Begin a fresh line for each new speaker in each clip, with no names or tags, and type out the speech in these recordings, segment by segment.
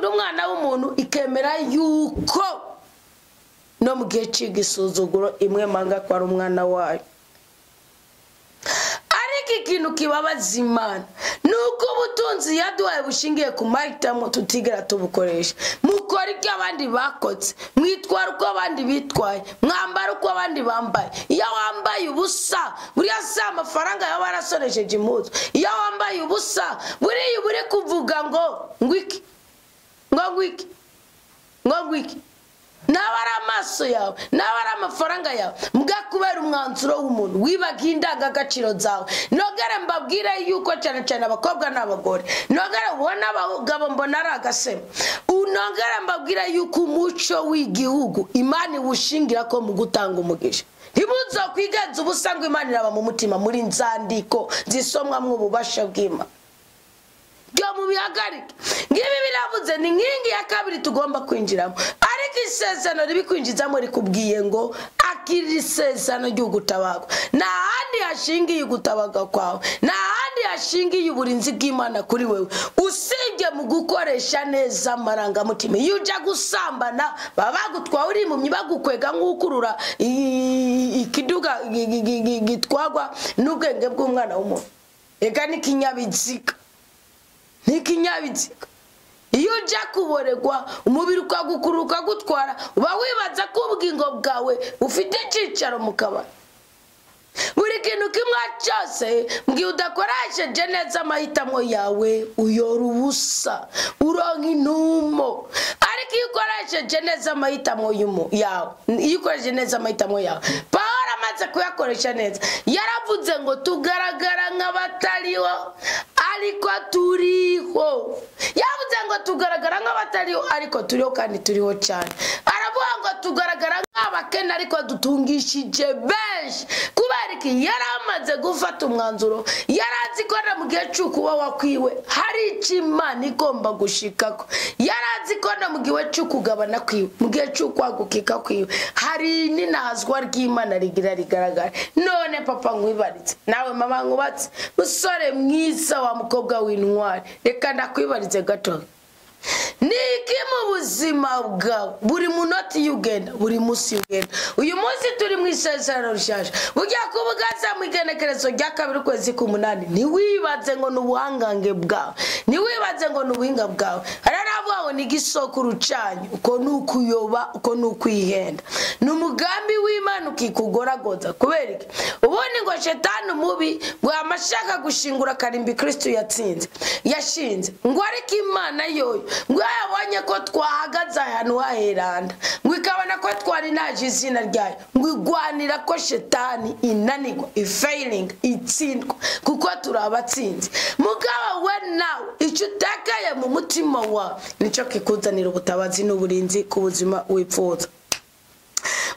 igakunda umwana w'umuntu ikemera yuko no mu gihe cy'igisuzuguro imwe manga ko ari umwana wayo. Ariko ikintu kibabaza Imana nuko ubutunzi yaduhaye bushingiye ku mahitamo tutigera tubukoresha. Mukora ibyo abandi bakoze, mwitwara uko abandi bitwaye, mwambara uko abandi bambaye. Iyo wambaye ubusa buriya si amafaranga yaba yarasoresheje impuzu. Iyo wambaye ubusa buriya buri kuvuga ngo ngwiki nabara amaso yawe, nabara amafaranga yawe, mbwa kubera umwanzuro w'umuntu wibaga indangagaciro zawe. Nogere mbabwire yuko cyane cyane abakobwa n'abagore, nogere ubona abagabo mbona ari agasema, nogere mbabwire yuko umuco w'igihugu Imana iwushingira ko mu gutanga umugisha. Ntibuzo kwigenza ubusa ngo Imana iraba mu mutima muri nzandiko zisomwa mu bubasha bw'Imana. Byo mu bihagarike ngibi biravuze ni nkingi ya kabiri tugomba kwinjiramo. Ariko isezerano ribikwinjizamo rikubwiye ngo akiri isezerano ry'ugutabaga. Nta handi hashingiye ugutabaga kwawe, nta handi hashingiye uburinzi bw'Imana kuri wewe usibye mu gukoresha neza amarangamutima. Iyo ujya gusambana baba bagutwaye uri mu bagukwega nk'ukurura ikiduga gitwagwa n'ubwenge bw'umwana w'umuntu. Ega ni kinyabiziga, n'ikinyabiziga. Iyo ujya kuboregwa umubiri ukagukuruka gutwara uba wibaza ko ubugingo bwawe ufite icyicaro mu kabari. Buri kintu kimwe cyose mbwiye udakoresheje neza amahitamo yawe uyora ubusa, uronka intumo. Ariko iyo ukoresheje neza amahitamo yawe, iyo ukoresheje neza amahitamo yawe, Pawulo amaze kuyakoresha neza yaravuze ngo tugaragara nk'abatariho ariko turiho. Yavuze ngo tugaragara nk'abatariho ariko turiho kandi turiho cyane. Aravuga ngo tugaragara nk'abakene ariko dutungishije benshi. Kubera iki yaramaze gufata umwanzuro, yarazi ko mu gihe cy'ukuba wakwiwe hari icyo Imana igomba gushikako. Yarazi ko mu gihe cy'ukugabana kwiwe, mu gihe cy'ukwagukika kwiwe hari ninazwa ry'Imana rigaragara. None papa nkwibaritse, nawe mama nkubatse, musore mwiza wa mukobwa w'intwari, reka ndakwibarize gato. Niki mu buzima bwawe buri munoti yugenda, buri munsi yugenda. Uyu munsi turi mu isezerano rishasha, ujya kubugaza mu igenekerezo rya 2 kwezi k'umunani. Ntiwibaze ngo n'ubuhangange bwawe, ntiwibaze ngo n'ubuhinga bwawe. Araravuga ngo ni gisokuru cyanyu, uko nukuyoba, uko nukwihenda. N'umugambi w'Imana ukikugoragoza. Kubera iki? Ubundi ngo shetani mubi ngo amashaka gushingura karimbi Kristo yashinze. Ngo ariko Imana yoyo ngo yabonye ko twahagaze ahantu haheranda, ngo ikabona ko twari naje izina ryayo, ngo igwanira ko shetani inanirwa, ifailing, itsindwa, kuko turabatsinze. Mugabo we nawe icyo utakaye mu mutima wawe nicyo kikuzanira ubutabazi n'uburinzi ku buzima wipfuza.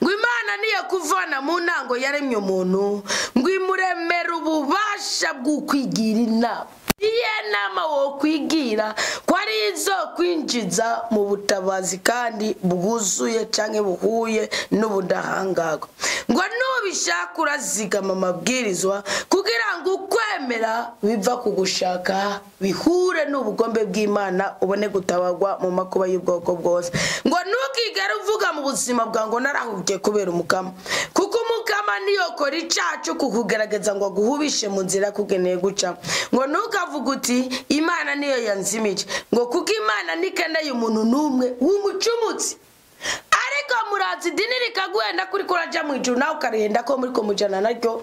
Ngo Imana niyo kuvana mu ntango yaremye umuntu, ngo imuremera ububasha bw'ukwigira inama. Iye nama wo kwigira ko ari izo kwinjiza mu butabazi kandi bwuzuye canke buhuye n'ubudahangarwa. Ngo nubishaka urazigama amabwirizwa kugira ngo ukwemera biva kugushaka bihure n'ubugombe bw'Imana ubone gutabagwa mu makuba y'ubwoko bwose. Ngo ntukigere uvuga mu buzima bwawe ngo narahugiye kubera umukama, kuko umukama niyo kora icacu kukugerageza ngo aguhubishe mu nzira kugeneye guca. Ngo ntukavuga uti Imana niyo yanzimije, ngo kuko Imana nikeneye umuntu numwe w'umucumutsi. Ariko murazi dini rikaguhenda kuri kuraja mu ijuru nawe ukarihenda ko muri ko mujana naryo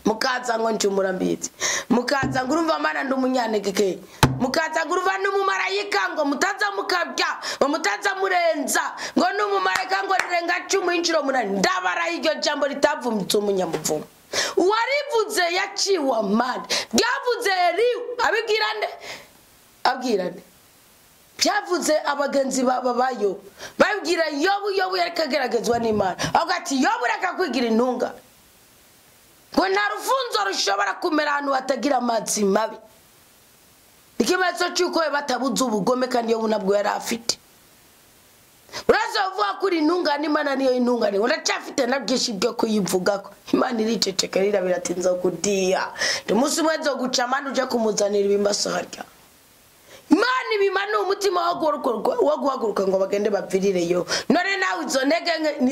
mukaza ngo njumura mbitse, mukaza ngo urumva Mana ndumunyanegeke, mukaza ngo urumva n'umumarayika ngo mutaza mukabya, ngo mutaza murenza, ngo n'umumarayika ngo rirenga 10 inshuro munani. Ndabara iryo jambo ritavumitse umunyamuvumo. Warivuze yaciwa mad, byavuze riu abibwira nde, abwira nde, byavuze abagenzi babayo babwira Yobu yarikageragezwa n'Imana, agati Yobu reka kwigira intunga, ngo nta rufunzo rushobora kumera ahantu hatagira amazi mabi. Ikimenyetso cy'uko batabuze ubugome kandi Yobu nabwo yari afite. Uraza uvuga kuri intungane Imana niyo intungane, uracyafite na byinshi byo kuyivugako. Imana iriceceka biratinza kudiya, umunsi umwe zo guca Imana uje kumuzanira ibimbaso harya. Imana ibimana umutima umutima wo guhaguruka ngo bagende bapfirireyo none nawe izo ntege nke